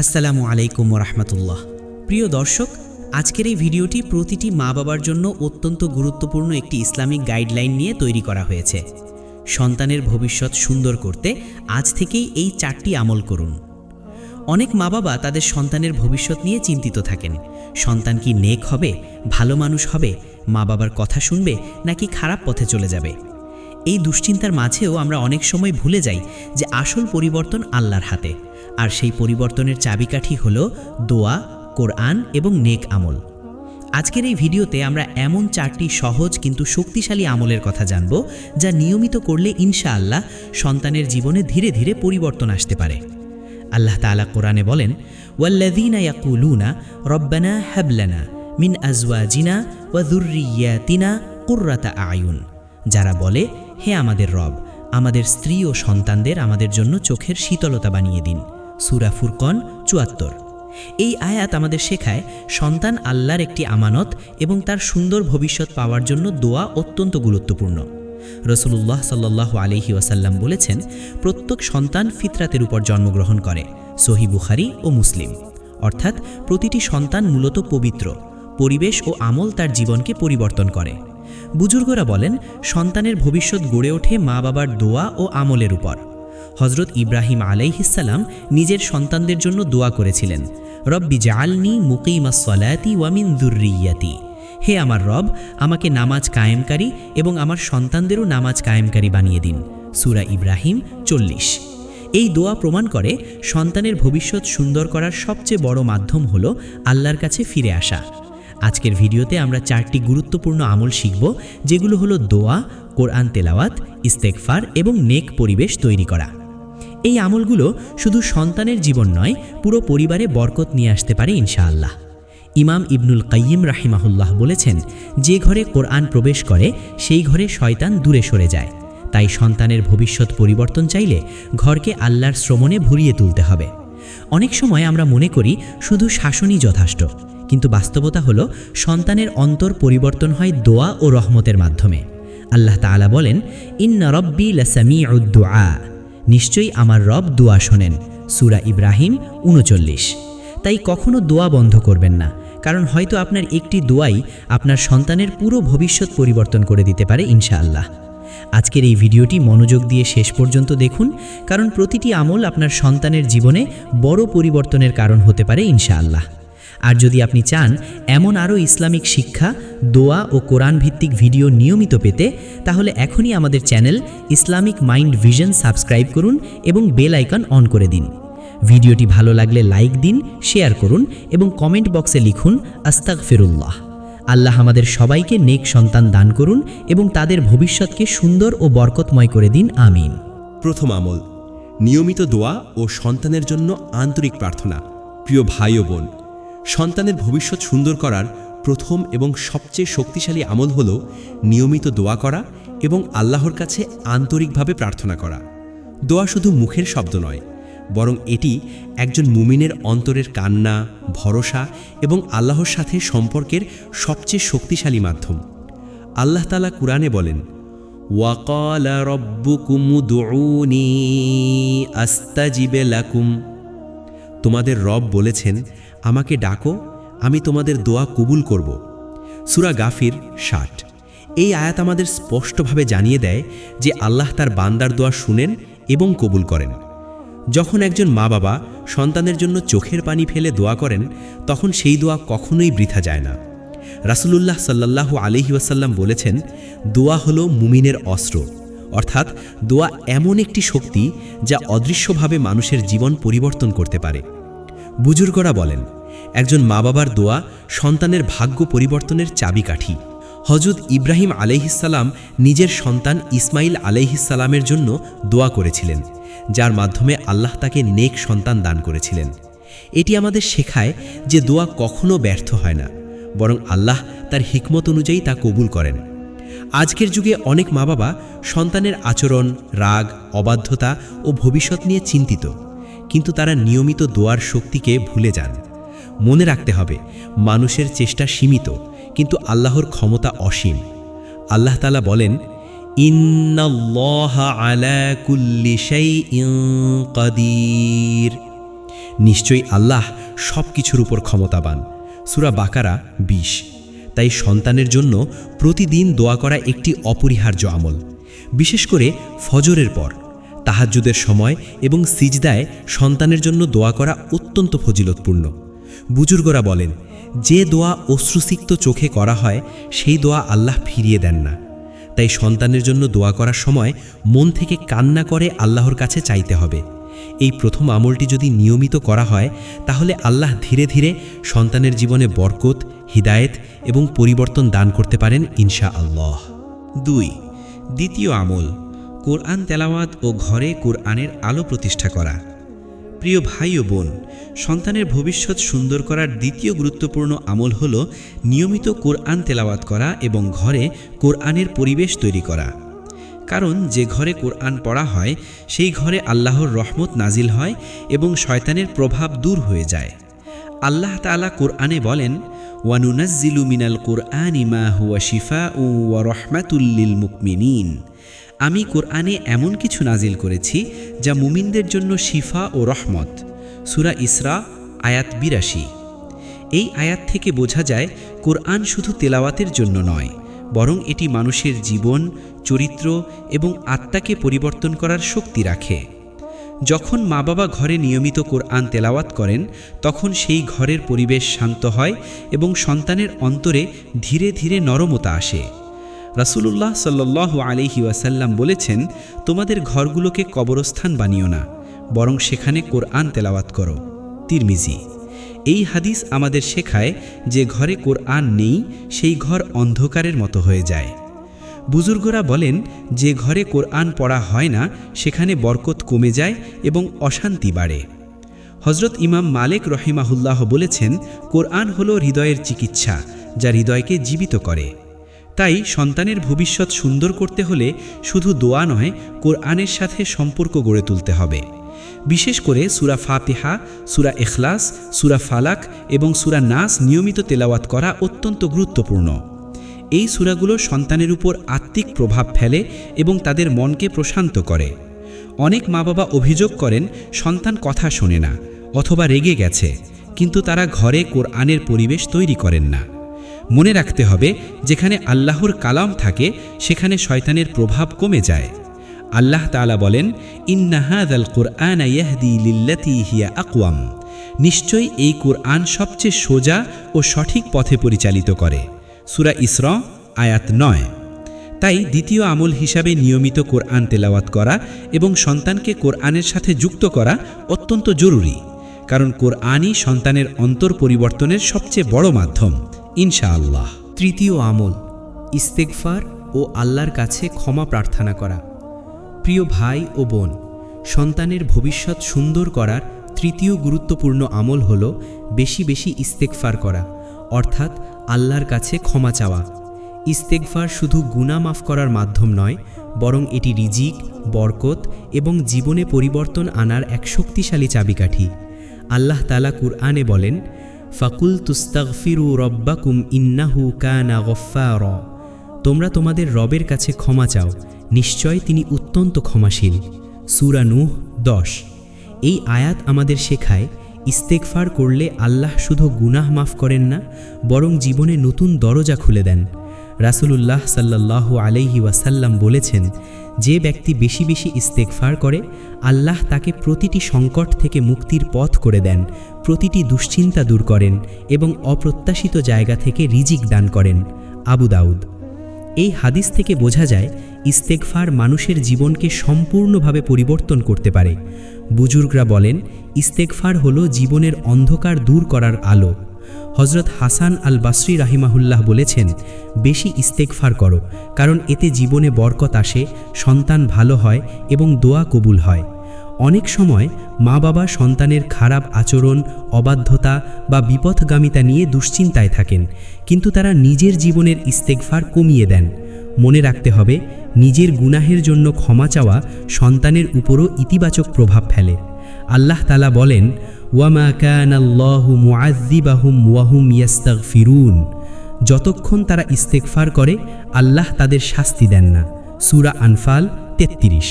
আসসালামু আলাইকুম রাহমাতুল্লাহ। প্রিয় দর্শক, আজকের এই ভিডিওটি প্রতিটি মা বাবার জন্য অত্যন্ত গুরুত্বপূর্ণ একটি ইসলামিক গাইডলাইন নিয়ে তৈরি করা হয়েছে। সন্তানের ভবিষ্যৎ সুন্দর করতে আজ থেকেই এই 4টি আমল করুন। অনেক মা বাবা তাদের সন্তানের ভবিষ্যৎ নিয়ে চিন্তিত থাকেন। সন্তান কি নেক হবে, ভালো মানুষ হবে, মা বাবার কথা শুনবে, নাকি খারাপ পথে চলে যাবে? এই দুশ্চিন্তার মাঝেও আমরা অনেক সময় ভুলে যাই যে আসল পরিবর্তন আল্লাহর হাতে, আর সেই পরিবর্তনের চাবিকাঠি হলো দোয়া, কোরআন এবং নেক আমল। আজকের এই ভিডিওতে আমরা এমন 4টি সহজ কিন্তু শক্তিশালী আমলের কথা জানব, যা নিয়মিত করলে ইনশাআল্লাহ সন্তানের জীবনে ধীরে ধীরে পরিবর্তন আসতে পারে। আল্লাহ তাআলা কোরআনে বলেন, ওয়াল্লাযীনা ইয়াকুলুনা রব্বানা হাব লানা মিন আজওয়াজিনা ওয়া যুররিয়াতিনা কুররাতা আয়ুন, যারা বলে, হে আমাদের রব, আমাদের স্ত্রী ও সন্তানদের আমাদের জন্য চোখের শীতলতা বানিয়ে দিন। সূরা ফুরকন ৭৪। এই আয়াত আমাদের শেখায় সন্তান আল্লাহর একটি আমানত এবং তার সুন্দর ভবিষ্যৎ পাওয়ার জন্য দোয়া অত্যন্ত গুরুত্বপূর্ণ। রাসূলুল্লাহ সাল্লাল্লাহু আলাইহি ওয়াসাল্লাম বলেছেন, প্রত্যেক সন্তান ফিতরাতের উপর জন্মগ্রহণ করে। সহিহ বুখারী ও মুসলিম। অর্থাৎ প্রতিটি সন্তান মূলত পবিত্র, পরিবেশ ও আমল তার জীবনকে পরিবর্তন করে। বুজুর্গরা বলেন, সন্তানের ভবিষ্যৎ গড়ে ওঠে মা বাবার দোয়া ও আমলের উপর। হযরত ইব্রাহিম আলাইহিসসালাম নিজের সন্তানদের জন্য দোয়া করেছিলেন, রব্বি জাআলনি মুকিমাস সালাতি ওয়া মিন যুররিয়াতি, হে আমার রব, আমাকে নামাজ কায়েমকারী এবং আমার সন্তানদেরও নামাজ কায়েমকারী বানিয়ে দিন। সূরা ইব্রাহিম ৪০। এই দোয়া প্রমাণ করে সন্তানের ভবিষ্যৎ সুন্দর করার সবচেয়ে বড় মাধ্যম হলো আল্লাহর কাছে ফিরে আসা। আজকের ভিডিওতে আমরা 4টি গুরুত্বপূর্ণ আমল শিখব, যেগুলো হলো দোয়া, কোরআন তেলাওয়াত, ইস্তেগফার এবং নেক পরিবেশ তৈরি করা। এই আমলগুলো শুধু সন্তানের জীবন নয়, পুরো পরিবারে বরকত নিয়ে আসতে পারে ইনশাআল্লাহ। ইমাম ইবনুল কাইয়িম রাহিমাহুল্লাহ বলেছেন, যে ঘরে কোরআন প্রবেশ করে সেই ঘরে শয়তান দূরে সরে যায়। তাই সন্তানের ভবিষ্যৎ পরিবর্তন চাইলে ঘরকে আল্লাহর শ্রমণে ভরিয়ে তুলতে হবে। অনেক সময় আমরা মনে করি শুধু শাসনই যথেষ্ট, কিন্তু বাস্তবতা হলো সন্তানের অন্তর পরিবর্তন হয় দোয়া ও রহমতের মাধ্যমে। আল্লাহ তাআলা বলেন, ইন্না রব্বি লাসামিউদ দুআ, নিশ্চয়ই আমার রব দোয়া শোনেন। সূরা ইব্রাহিম ৩৯। তাই কখনো দোয়া বন্ধ করবেন না, কারণ হয়তো আপনার একটি দোয়াই আপনার সন্তানের পুরো ভবিষ্যৎ পরিবর্তন করে দিতে পারে ইনশাআল্লাহ। আজকের এই ভিডিওটি মনোযোগ দিয়ে শেষ পর্যন্ত দেখুন, কারণ প্রতিটি আমল আপনার সন্তানের জীবনে বড় পরিবর্তনের কারণ হতে পারে ইনশাআল্লাহ। আর যদি আপনি চান এমন আরও ইসলামিক শিক্ষা, দোয়া ও কোরআন ভিত্তিক ভিডিও নিয়মিত পেতে, তাহলে এখনই আমাদের channel Islamic mind vision subscribe করুন এবং বেল আইকন অন করে দিন। ভিডিওটি ভালো লাগলে লাইক দিন, শেয়ার করুন এবং কমেন্ট বক্সে লিখুন আস্তাগফিরুল্লাহ। আল্লাহ আমাদের সবাইকে নেক সন্তান দান করুন এবং তাদের ভবিষ্যৎকে সুন্দর ও বরকতময় করে দিন, আমিন। প্রথম আমল, নিয়মিত দোয়া ও সন্তানের জন্য আন্তরিক প্রার্থনা। প্রিয় ভাই ও বোন, সন্তানের ভবিষ্যৎ সুন্দর করার প্রথম এবং সবচেয়ে শক্তিশালী আমল হল নিয়মিত দোয়া করা এবং আল্লাহর কাছে আন্তরিকভাবে প্রার্থনা করা। দোয়া শুধু মুখের শব্দ নয়, বরং এটি একজন মুমিনের অন্তরের কান্না, ভরসা এবং আল্লাহর সাথে সম্পর্কের সবচেয়ে শক্তিশালী মাধ্যম। আল্লাহ তাআলা কুরআনে বলেন, ওয়াকালা রব্বুকুম উদউনি আস্তাজিব লাকুম, তোমাদের রব বলেছেন, আমাকে ডাকো, আমি তোমাদের দোয়া কবুল করব। সূরা গাফির ৬০। এই আয়াত আমাদের স্পষ্টভাবে জানিয়ে দেয় যে আল্লাহ তার বান্দার দোয়া শুনেন এবং কবুল করেন। যখন একজন মা বাবা সন্তানের জন্য চোখের পানি ফেলে দোয়া করেন, তখন সেই দোয়া কখনোই বৃথা যায় না। রাসূলুল্লাহ সাল্লাল্লাহু আলাইহি ওয়াসাল্লাম বলেছেন, দোয়া হলো মুমিনের অস্ত্র, অর্থাৎ দোয়া এমন একটি শক্তি যা অদৃশ্যভাবে মানুষের জীবন পরিবর্তন করতে পারে। বুজুর্গরা বলেন, একজন মা বাবার দোয়া সন্তানের ভাগ্য পরিবর্তনের চাবিকাঠি। হযরত ইব্রাহিম আলাইহিসসালাম নিজের সন্তান ইসমাইল আলাইহিসসালামের জন্য দোয়া করেছিলেন, যার মাধ্যমে আল্লাহ তাকে নেক সন্তান দান করেছিলেন। এটি আমাদের শেখায় যে দোয়া কখনো ব্যর্থ হয় না, বরং আল্লাহ তার হিকমত অনুযায়ী তা কবুল করেন। আজকের যুগে অনেক মা বাবা সন্তানের আচরণ, রাগ, অবাধ্যতা ও ভবিষ্যৎ নিয়ে চিন্তিত, কিন্তু তারা নিয়মিত দোয়ার শক্তিকে ভুলে যান। মনে রাখতে হবে, মানুষের চেষ্টা সীমিত, কিন্তু আল্লাহর ক্ষমতা অসীম। আল্লাহ তাআলা বলেন, ইন্নাল্লাহা আলা কুল্লি শাইইন কাদির, নিশ্চয়ই আল্লাহ সব কিছুর উপর ক্ষমতাবান। সূরা বাকারা 20। তাই সন্তানের জন্য প্রতিদিন দোয়া করা একটি অপরিহার্য আমল, বিশেষ করে ফজরের পর, তাহাজ্জুদের সময় এবং সিজদায় সন্তানের জন্য দোয়া করা অত্যন্ত ফজিলতপূর্ণ। বুজুর্গরা বলেন, যে দোয়া অশ্রুসিক্ত চোখে করা হয় সেই দোয়া আল্লাহ ফিরিয়ে দেন না। তাই সন্তানের জন্য দোয়া করার সময় মন থেকে কান্না করে আল্লাহর কাছে চাইতে হবে। এই প্রথম আমলটি যদি নিয়মিত করা হয় তাহলে আল্লাহ ধীরে ধীরে সন্তানের জীবনে বরকত, হিদায়েত এবং পরিবর্তন দান করতে পারেন ইনশাআল্লাহ। 2. দ্বিতীয় আমল, কোরআন তেলাওয়াত ও ঘরে কোরআনের আলো প্রতিষ্ঠা করা। প্রিয় ভাই ও বোন, সন্তানের ভবিষ্যৎ সুন্দর করার দ্বিতীয় গুরুত্বপূর্ণ আমল হল নিয়মিত কোরআন তেলাওয়াত করা এবং ঘরে কোরআনের পরিবেশ তৈরি করা। কারণ যে ঘরে কোরআন পড়া হয় সেই ঘরে আল্লাহর রহমত নাজিল হয় এবং শয়তানের প্রভাব দূর হয়ে যায়। আল্লাহ তাআলা কোরআনে বলেন, ওয়ানুনাজ্জিলু মিনাল কুরআনি মা হুয়া শিফাউ ওয়া রাহমাতুল লিল মুমিনিন। আমি কোরআনে এমন কিছু নাজিল করেছি যা মুমিনদের জন্য শিফা ও রহমত। সূরা ইসরা আয়াত 82। এই আয়াত থেকে বোঝা যায় কোরআন শুধু তেলাওয়াতের জন্য নয়, বরং এটি মানুষের জীবন, চরিত্র এবং আত্মাকে পরিবর্তন করার শক্তি রাখে। যখন মা বাবা ঘরে নিয়মিত কোরআন তেলাওয়াত করেন তখন সেই ঘরের পরিবেশ শান্ত হয় এবং সন্তানের অন্তরে ধীরে ধীরে নরমতা আসে। রাসূলুল্লাহ সাল্লাল্লাহু আলাইহি ওয়াসাল্লাম বলেছেন, তোমাদের ঘরগুলোকে কবরস্থান বানিও না, বরং সেখানে কোরআন তেলাওয়াত করো। তিরমিজি। এই হাদিস আমাদের শেখায় যে ঘরে কোরআন নেই সেই ঘর অন্ধকারের মতো হয়ে যায়। বুজুর্গরা বলেন, যে ঘরে কোরআন পড়া হয় না সেখানে বরকত কমে যায় এবং অশান্তি বাড়ে। হযরত ইমাম মালিক রহিমাহুল্লাহ বলেছেন, কোরআন হলো হৃদয়ের চিকিৎসা, যা হৃদয়কে জীবিত করে। তাই সন্তানের ভবিষ্যৎ সুন্দর করতে হলে শুধু দোয়া নয়, কোরআনের সাথে সম্পর্ক গড়ে তুলতে হবে। বিশেষ করে সূরা ফাতিহা, সূরা ইখলাস, সূরা ফালাক এবং সূরা নাস নিয়মিত তেলাওয়াত করা অত্যন্ত গুরুত্বপূর্ণ। এই সূরাগুলো সন্তানের উপর আত্মিক প্রভাব ফেলে এবং তাদের মনকে প্রশান্ত করে। অনেক মা বাবা অভিযোগ করেন সন্তান কথা শোনে না অথবা রেগে গেছে, কিন্তু তারা ঘরে কোরআনের পরিবেশ তৈরি করেন না। মনে রাখতে হবে, যেখানে আল্লাহর কালাম থাকে সেখানে শয়তানের প্রভাব কমে যায়। আল্লাহ তাআলা বলেন, ইন্না হাযাল কুরআনা ইয়াহদি লিল্লাতী হিয়া আকওয়াম। নিশ্চয়ই এই কোরআন সবচেয়ে সোজা ও সঠিক পথে পরিচালিত করে। সূরা ইসরা আয়াত 9। তাই দ্বিতীয় আমল হিসাবে নিয়মিত কোরআন তেলাওয়াত করা এবং সন্তানকে কোরআনের সাথে যুক্ত করা অত্যন্ত জরুরি, কারণ কোরআনই সন্তানের অন্তর পরিবর্তনের সবচেয়ে বড় মাধ্যম ইনশাআল্লাহ। তৃতীয় আমল, ইস্তেগফার ও আল্লাহর কাছে ক্ষমা প্রার্থনা করা। প্রিয় ভাই ও বোন, সন্তানের ভবিষ্যৎ সুন্দর করার তৃতীয় গুরুত্বপূর্ণ আমল হল বেশি বেশি ইস্তেগফার করা, অর্থাৎ আল্লাহর কাছে ক্ষমা চাওয়া। ইস্তেগফার শুধু গুনাহ মাফ করার মাধ্যম নয়, বরং এটি রিজিক, বরকত এবং জীবনে পরিবর্তন আনার এক শক্তিশালী চাবিকাঠি। আল্লাহ তাআলা কুরআনে বলেন, ফাকুল তুস্তাগফিরু রব্বাকুম ইন্নাহু কানা গফফারা। তোমরা তোমাদের রবের কাছে ক্ষমা চাও, নিশ্চয় তিনি অত্যন্ত ক্ষমাশীল। সূরা নূহ 10। এই আয়াত আমাদের শেখায়, ইস্তেগফার করলে আল্লাহ শুধু গুনাহ মাফ করেন না, বরং জীবনে নতুন দরজা খুলে দেন। রাসূলুল্লাহ সাল্লাল্লাহু আলাইহি ওয়াসাল্লাম বলেছেন, যে ব্যক্তি বেশি বেশি ইস্তেগফার করে আল্লাহ তাকে প্রতিটি সংকট থেকে মুক্তির পথ করে দেন, প্রতিটি দুশ্চিন্তা দূর করেন এবং অপ্রত্যাশিত জায়গা থেকে রিজিক দান করেন। আবু দাউদ। এই হাদিস থেকে বোঝা যায় ইস্তেগফার মানুষের জীবনকে সম্পূর্ণভাবে পরিবর্তন করতে পারে। বুজুর্গরা বলেন, ইস্তেগফার হলো জীবনের অন্ধকার দূর করার আলো। হযরত হাসান আল বাসরি রাহিমাহুল্লাহ বলেছেন, বেশি ইস্তেগফার করো, কারণ এতে জীবনে বরকত আসে, সন্তান ভালো হয় এবং দোয়া কবুল হয়। অনেক সময় মা বাবা সন্তানের খারাপ আচরণ, অবাধ্যতা বা বিপথগামিতা নিয়ে দুশ্চিন্তায় থাকেন, কিন্তু তারা নিজের জীবনের ইস্তেগফার কমিয়ে দেন। মনে রাখতে হবে, নিজের গুনাহের জন্য ক্ষমা চাওয়া সন্তানের উপরও ইতিবাচক প্রভাব ফেলে। আল্লাহ তাআলা বলেন, ওয়ামা কানাল্লাহু মুআযযিবাহুম ওয়া হুম ইস্তাগফিরুন। যতক্ষণ তারা ইস্তেগফার করে আল্লাহ তাদের শাস্তি দেন না। সূরা আনফাল 33।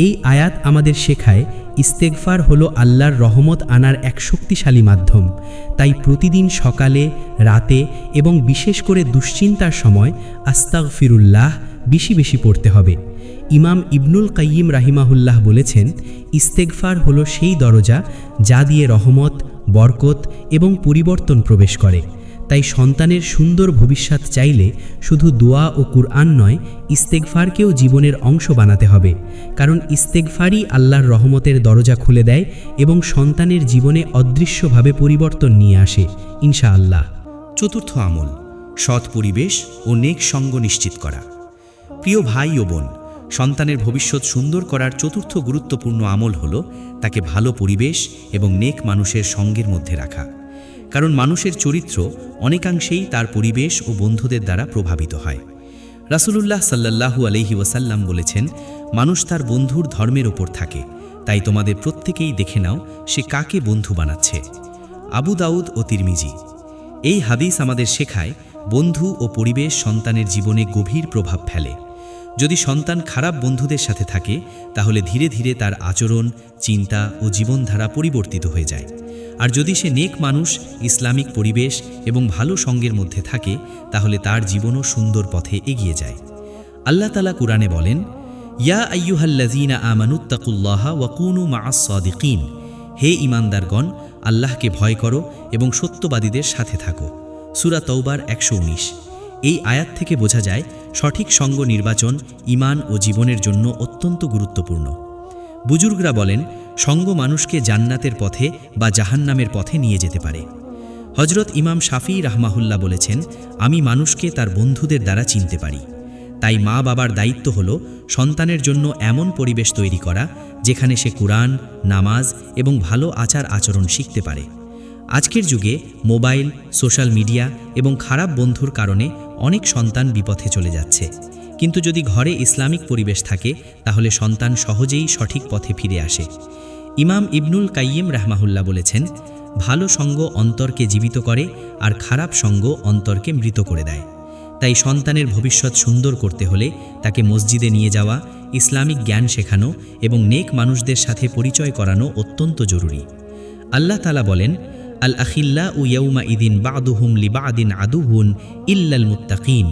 এই আয়াত আমাদের শেখায়, ইস্তেগফার হলো আল্লাহর রহমত আনার এক শক্তিশালী মাধ্যম। তাই প্রতিদিন সকালে, রাতে এবং বিশেষ করে দুশ্চিন্তার সময় আস্তাগফিরুল্লাহ বেশি বেশি পড়তে হবে। ইমাম ইবনুল কাইয়িম রাহিমাহুল্লাহ বলেছেন, ইস্তেগফার হলো সেই দরজা যা দিয়ে রহমত, বরকত এবং পরিবর্তন প্রবেশ করে। তাই সন্তানের সুন্দর ভবিষ্যৎ চাইলে শুধু দোয়া ও কুরআন নয়, ইস্তেগফারকেও জীবনের অংশ বানাতে হবে। কারণ ইস্তেগফারই আল্লাহর রহমতের দরজা খুলে দেয় এবং সন্তানের জীবনে অদৃশ্যভাবে পরিবর্তন নিয়ে আসে ইনশাআল্লাহ। চতুর্থ আমল, সৎ পরিবেশ ও নেক সঙ্গ নিশ্চিত করা। প্রিয় ভাই ও বোন, সন্তানের ভবিষ্যৎ সুন্দর করার চতুর্থ গুরুত্বপূর্ণ আমল হল তাকে ভালো পরিবেশ এবং নেক মানুষের সঙ্গের মধ্যে রাখা। কারণ মানুষের চরিত্র অনেকাংশেই তার পরিবেশ ও বন্ধুদের দ্বারা প্রভাবিত হয়। রাসূলুল্লাহ সাল্লাল্লাহু আলাইহি ওয়াসাল্লাম বলেছেন, মানুষ তার বন্ধুর ধর্মের ওপর থাকে, তাই তোমাদের প্রত্যেকেই দেখে নাও সে কাকে বন্ধু বানাচ্ছে। আবু দাউদ ও তিরমিজি। এই হাদিস আমাদের শেখায় বন্ধু ও পরিবেশ সন্তানের জীবনে গভীর প্রভাব ফেলে। যদি সন্তান খারাপ বন্ধুদের সাথে থাকে তাহলে ধীরে ধীরে তার আচরণ, চিন্তা ও জীবনধারা পরিবর্তিত হয়ে যায়। আর যদি সে নেক মানুষ, ইসলামিক পরিবেশ এবং ভালো সঙ্গের মধ্যে থাকে তাহলে তার জীবনও সুন্দর পথে এগিয়ে যায়। আল্লাহ তাআলা কুরআনে বলেন, ইয়া আইয়ুহাল্লাযীনা আমানুত্তাকুল্লাহা ওয়া কুনু মা'আস সাদিকিন। হে ঈমানদারগণ, আল্লাহকে ভয় করো এবং সত্যবাদীদের সাথে থাকো। সূরা তাওবার 119। এই আয়াত থেকে বোঝা যায় সঠিক সঙ্গ নির্বাচন ঈমান ও জীবনের জন্য অত্যন্ত গুরুত্বপূর্ণ। বুজুর্গরা বলেন, সঙ্গ মানুষকে জান্নাতের পথে বা জাহান্নামের পথে নিয়ে যেতে পারে। হযরত ইমাম শাফিঈ রাহমাহুল্লাহ বলেছেন, আমি মানুষকে তার বন্ধুদের দ্বারা চিনতে পারি। তাই মা বাবার দায়িত্ব হলো সন্তানের জন্য এমন পরিবেশ তৈরি করা যেখানে সে কুরআন, নামাজ এবং ভালো আচার আচরণ শিখতে পারে। আজকের যুগে মোবাইল, সোশ্যাল মিডিয়া এবং খারাপ বন্ধুর কারণে অনেক সন্তান বিপথে চলে যাচ্ছে। কিন্তু যদি ঘরে ইসলামিক পরিবেশ থাকে তাহলে সন্তান সহজেই সঠিক পথে ফিরে আসে। ইমাম ইবনুল কাইয়িম রাহমাহুল্লাহ বলেছেন, ভালো সঙ্গ অন্তরকে জীবিত করে আর খারাপ সঙ্গ অন্তরকে মৃত করে দেয়। তাই সন্তানের ভবিষ্যৎ সুন্দর করতে হলে তাকে মসজিদে নিয়ে যাওয়া, ইসলামিক জ্ঞান শেখানো এবং নেক মানুষদের সাথে পরিচয় করানো অত্যন্ত জরুরি। আল্লাহ তাআলা বলেন, আল আখিল্লাউ ইয়াউমা ইদিন বা'দুহুম লিবা'দিন আদুউন ইল্লাল মুত্তাকিন।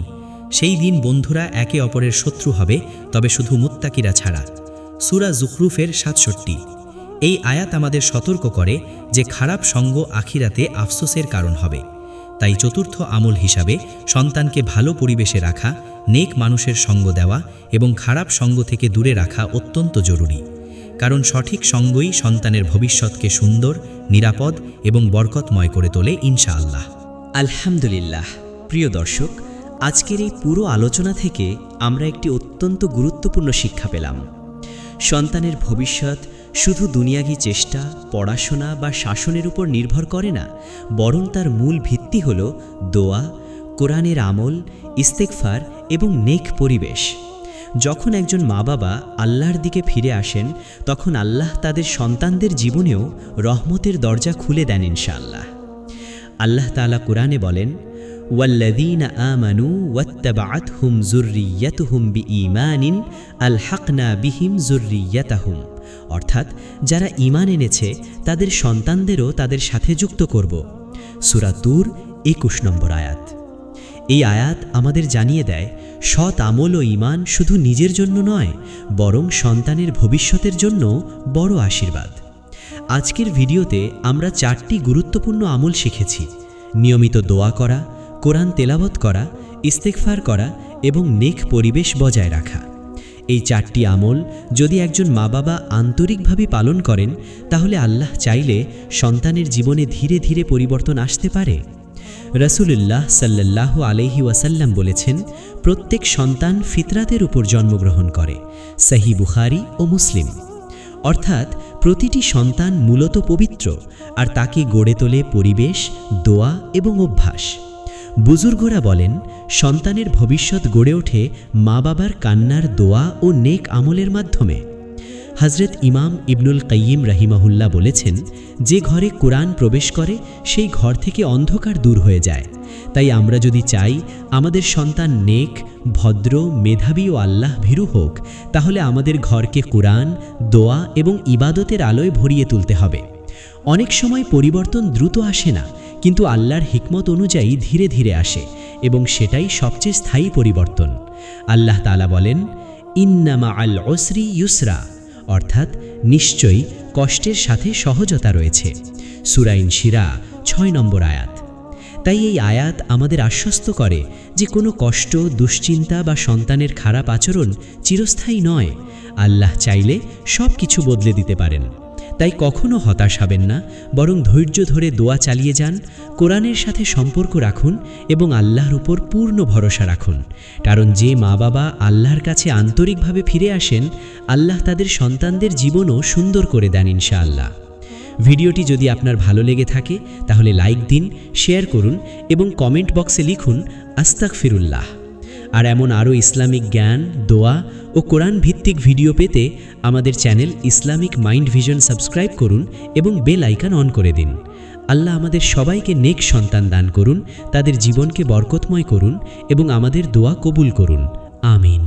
সেই দিন বন্ধুরা একে অপরের শত্রু হবে, তবে শুধু মুত্তাকিরা ছাড়া। সূরা যুখরুফের 67। এই আয়াত আমাদের সতর্ক করে যে খারাপ সঙ্গ আখিরাতে আফসোসের কারণ হবে। তাই চতুর্থ আমল হিসাবে সন্তানকে ভালো পরিবেশে রাখা, নেক মানুষের সঙ্গ দেওয়া এবং খারাপ সঙ্গ থেকে দূরে রাখা অত্যন্ত জরুরি। কারণ সঠিক সঙ্গই সন্তানের ভবিষ্যৎকে সুন্দর, নিরাপদ এবং বরকতময় করে তোলে ইনশাআল্লাহ। আলহামদুলিল্লাহ। প্রিয় দর্শক, আজকের এই পুরো আলোচনা থেকে আমরা একটি অত্যন্ত গুরুত্বপূর্ণ শিক্ষা পেলাম। সন্তানের ভবিষ্যৎ শুধু দুনিয়াগী চেষ্টা, পড়াশোনা বা শাসনের উপর নির্ভর করে না, বরং তার মূল ভিত্তি হল দোয়া, কোরআনের আমল, ইস্তেগফার এবং নেক পরিবেশ। যখন একজন মা বাবা আল্লাহর দিকে ফিরে আসেন তখন আল্লাহ তাদের সন্তানদের জীবনেও রহমতের দরজা খুলে দেন ইনশাআল্লাহ। আল্লাহ তাআলা কুরআনে বলেন, ওয়াল্লাযীনা আমানু ওয়াত্তাবা'আতহুম যুররিয়্যাতুহুম বিঈমানিন আলহাকনা বিহিম যুররিয়্যাতাহুম। অর্থাৎ যারা ঈমান এনেছে তাদের সন্তানদেরও তাদের সাথে যুক্ত করব। সূরা তুর 21 নম্বর আয়াত। এই আয়াত আমাদের জানিয়ে দেয় সৎ আমল ও ঈমান শুধু নিজের জন্য নয়, বরং সন্তানের ভবিষ্যতের জন্য বড় আশীর্বাদ। আজকের ভিডিওতে আমরা 4টি গুরুত্বপূর্ণ আমল শিখেছি: নিয়মিত দোয়া করা, কোরআন তেলাওয়াত করা, ইস্তেগফার করা এবং নেক পরিবেশ বজায় রাখা। এই 4টি আমল যদি একজন মা বাবা আন্তরিকভাবে পালন করেন তাহলে আল্লাহ চাইলে সন্তানের জীবনে ধীরে ধীরে পরিবর্তন আসতে পারে। রাসূলুল্লাহ সাল্লাল্লাহু আলাইহি ওয়াসাল্লাম বলেছেন, প্রত্যেক সন্তান ফিতরাতের উপর জন্মগ্রহণ করে। সহিহ বুখারী ও মুসলিম। অর্থাৎ প্রতিটি সন্তান মূলত পবিত্র আর তাকে গড়ে তোলে পরিবেশ, দোয়া এবং অভ্যাস। বুজুর্গরা বলেন, সন্তানের ভবিষ্যৎ গড়ে ওঠে মা বাবার কান্নার, দোয়া ও নেক আমলের মাধ্যমে। হজরত ইমাম ইবনুল কাইয়িম রাহিমাহুল্লাহ বলেছেন, যে ঘরে কোরআন প্রবেশ করে সেই ঘর থেকে অন্ধকার দূর হয়ে যায়। তাই আমরা যদি চাই আমাদের সন্তান নেক, ভদ্র, মেধাবী ও আল্লাহ ভীরু হোক, তাহলে আমাদের ঘরকে কোরআন, দোয়া এবং ইবাদতের আলোয় ভরিয়ে তুলতে হবে। অনেক সময় পরিবর্তন দ্রুত আসে না, কিন্তু আল্লাহর হিকমত অনুযায়ী ধীরে ধীরে আসে এবং সেটাই সবচেয়ে স্থায়ী পরিবর্তন। আল্লাহ তাআলা বলেন, ইন্না মাআল উসরি ইউসরা, অর্থাৎ নিশ্চয়ই কষ্টের সাথে সহজতা রয়েছে। সূরা ইনশিরা 6 নম্বর আয়াত। তাই এই আয়াত আমাদের আশ্বস্ত করে যে কোনো কষ্ট, দুশ্চিন্তা বা সন্তানের খারাপ আচরণ চিরস্থায়ী নয়। আল্লাহ চাইলে সব কিছু বদলে দিতে পারেন। তাই কখনো হতাশ হবেন না, বরং ধৈর্য ধরে দোয়া চালিয়ে যান, কোরআনের সাথে সম্পর্ক রাখুন এবং আল্লাহর উপর পূর্ণ ভরসা রাখুন। কারণ যে মা বাবা আল্লাহর কাছে আন্তরিকভাবে ফিরে আসেন, আল্লাহ তাদের সন্তানদের জীবনও সুন্দর করে দেন ইনশাআল্লাহ। ভিডিওটি যদি আপনার ভালো লেগে থাকে তাহলে লাইক দিন, শেয়ার করুন এবং কমেন্ট বক্সে লিখুন আস্তাগফিরুল্লাহ। আর এমন আরও ইসলামিক জ্ঞান, দোয়া ও কোরআন ভিত্তিক ভিডিও পেতে আমাদের channel Islamic mind vision subscribe করুন এবং বেল আইকন অন করে দিন। আল্লাহ আমাদের সবাইকে নেক সন্তান দান করুন, তাদের জীবনকে বরকতময় করুন এবং আমাদের দোয়া কবুল করুন। আমিন।